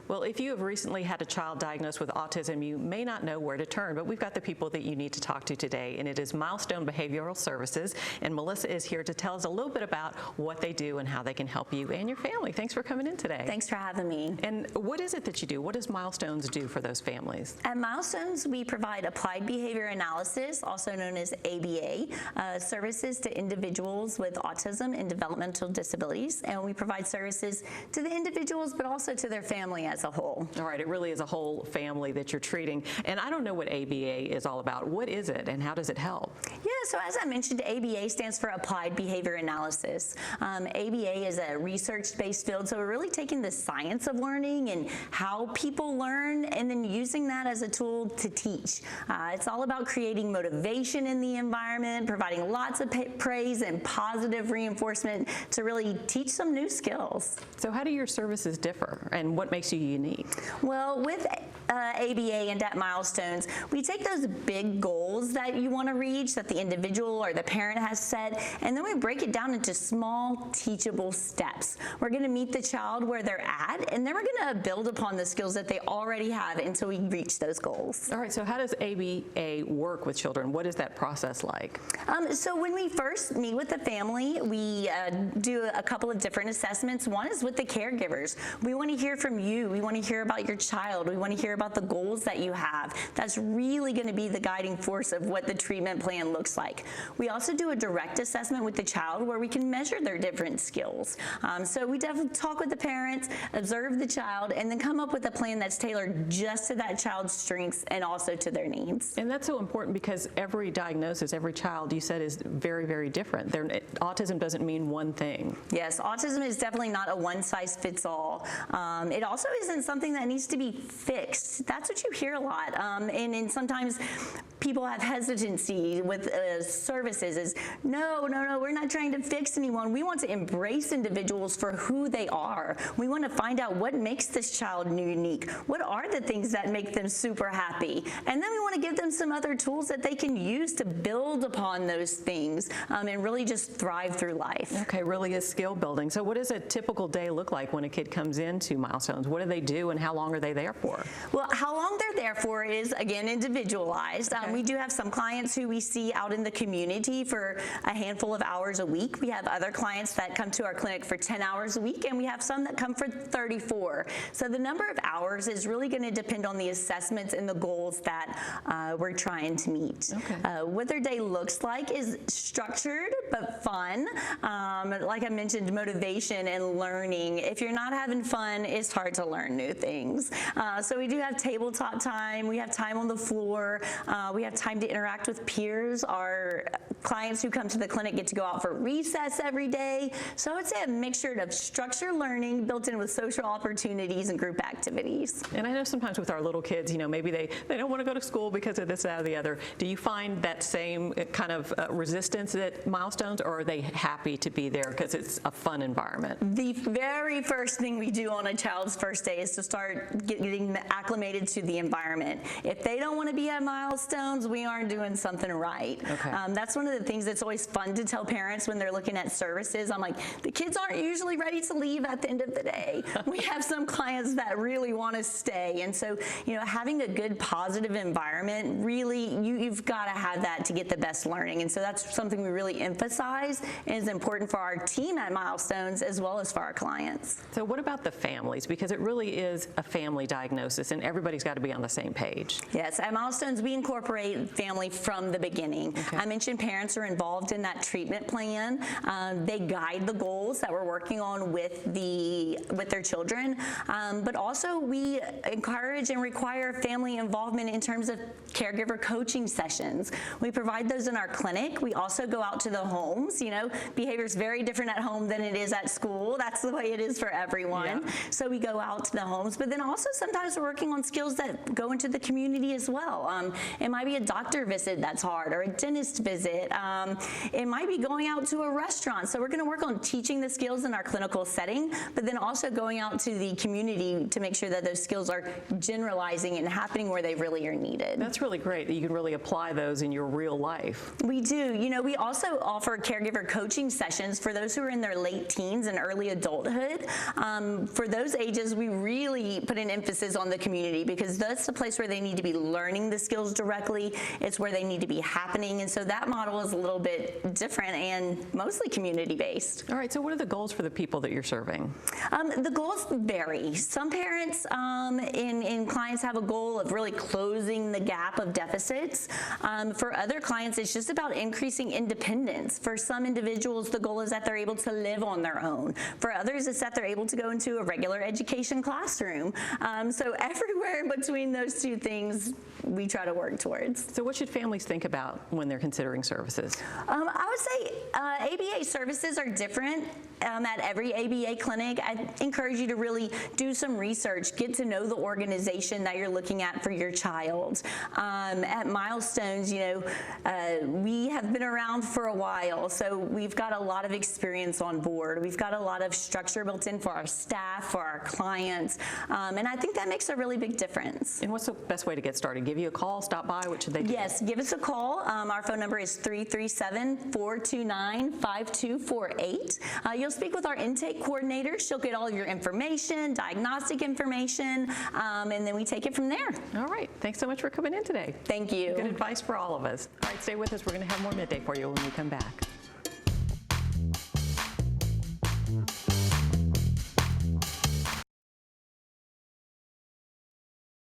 Well, if you have recently had a child diagnosed with autism, you may not know where to turn, but we've got the people that you need to talk to today, and it is Milestone Behavioral Services, and Melissa is here to tell us a little bit about what they do and how they can help you and your family. Thanks for coming in today. Thanks for having me. And what is it that you do? What does Milestones do for those families? At Milestones, we provide applied behavior analysis, also known as ABA, services to individuals with autism and developmental disabilities, and we provide services to the individuals, but also to their family as a whole. All right, it really is a whole family that you're treating. And I don't know what ABA is all about. What is it and how does it help? Yeah, so as I mentioned, ABA stands for Applied Behavior Analysis. ABA is a research-based field, so we're really taking the science of learning and how people learn and then using that as a tool to teach. It's all about creating motivation in the environment, providing lots of praise and positive reinforcement to really teach some new skills. So how do your services differ and what makes you unique? Well, with ABA and at Milestones, we take those big goals that you want to reach, that the individual or the parent has set, and then we break it down into small, teachable steps. We're going to meet the child where they're at, and then we're going to build upon the skills that they already have until we reach those goals. All right, so how does ABA work with children? What is that process like? So when we first meet with the family, we do a couple of different assessments. One is with the caregivers. We want to hear from you. We want to hear about your child. We want to hear about the goals that you have. That's really going to be the guiding force of what the treatment plan looks like. We also do a direct assessment with the child where we can measure their different skills. So we definitely talk with the parents, observe the child, and then come up with a plan that's tailored just to that child's strengths and also to their needs. And that's so important because every diagnosis, every child, you said, is very, very different. Autism doesn't mean one thing. Yes, autism is definitely not a one-size-fits-all. It also isn't something that needs to be fixed. That's what you hear a lot. And sometimes people have hesitancy with services is, no, we're not trying to fix anyone. We want to embrace individuals for who they are. We want to find out what makes this child unique. What are the things that make them super happy? And then we want to give them some other tools that they can use to build upon those things and really just thrive through life. Okay, really is skill building. So what does a typical day look like when a kid comes into Milestones? What do they do and how long are they there for? Well, how long they're there for is, again, individualized. Okay. We do have some clients who we see out in the community for a handful of hours a week. We have other clients that come to our clinic for 10 hours a week, and we have some that come for 34. So the number of hours is really going to depend on the assessments and the goals that we're trying to meet. Okay. What their day looks like is structured but fun. Like I mentioned, motivation and learning. If you're not having fun, it's hard to learn new things. So we do have tabletop time. We have time on the floor. We have time to interact with peers. Our clients who come to the clinic get to go out for recess every day. So I would say a mixture of structured learning built in with social opportunities and group activities. And I know sometimes with our little kids, maybe they don't want to go to school because of this, that, or the other. Do you find that same kind of resistance at Milestones, or are they happy to be there because it's a fun environment? The very first thing we do on a child's first day is to start getting acclimated to the environment. If they don't want to be at Milestones, we aren't doing something right. Okay. That's one of the things that's always fun to tell parents when they're looking at services. I'm like, the kids aren't usually ready to leave at the end of the day. We have some clients that really want to stay. And so, having a good positive environment, really, you've got to have that to get the best learning. And so that's something we really emphasize and is important for our team at Milestones as well as for our clients. So what about the families? Because it really is a family diagnosis and everybody's got to be on the same page. Yes, at Milestones, we incorporate family from the beginning. Okay. I mentioned parents are involved in that treatment plan. They guide the goals that we're working on with their children, but also we encourage and require family involvement in terms of caregiver coaching sessions. We provide those in our clinic. We also go out to the homes. Behavior is very different at home than it is at school. That's the way it is for everyone. Yeah. So we go out to the homes, but then also sometimes we're working on skills that go into the community as well. In my might be a doctor visit that's hard, or a dentist visit. It might be going out to a restaurant. So we're going to work on teaching the skills in our clinical setting, but then also going out to the community to make sure that those skills are generalizing and happening where they really are needed. That's really great that you can really apply those in your real life. We do. You know, we also offer caregiver coaching sessions for those who are in their late teens and early adulthood. For those ages, we really put an emphasis on the community because that's the place where they need to be learning the skills directly. It's where they need to be happening. And so that model is a little bit different and mostly community-based. All right, so what are the goals for the people that you're serving? The goals vary. Some parents and clients have a goal of really closing the gap of deficits. For other clients, it's just about increasing independence. For some individuals, the goal is that they're able to live on their own. For others, it's that they're able to go into a regular education classroom. So everywhere in between those two things, we try to work towards. So what should families think about when they're considering services? I would say ABA services are different at every ABA clinic. I encourage you to really do some research, get to know the organization that you're looking at for your child. At Milestones, you know, we have been around for a while, so we've got a lot of experience on board. We've got a lot of structure built in for our staff, for our clients, and I think that makes a really big difference. And what's the best way to get started? Give you a call, stop by, what should they do? Yes, give us a call. Our phone number is 337-429-5248. You'll speak with our intake coordinator. She'll get all of your information, diagnostic information, and then we take it from there. All right, thanks so much for coming in today. Thank you. Good advice for all of us. All right, stay with us. We're going to have more Midday for you when we come back.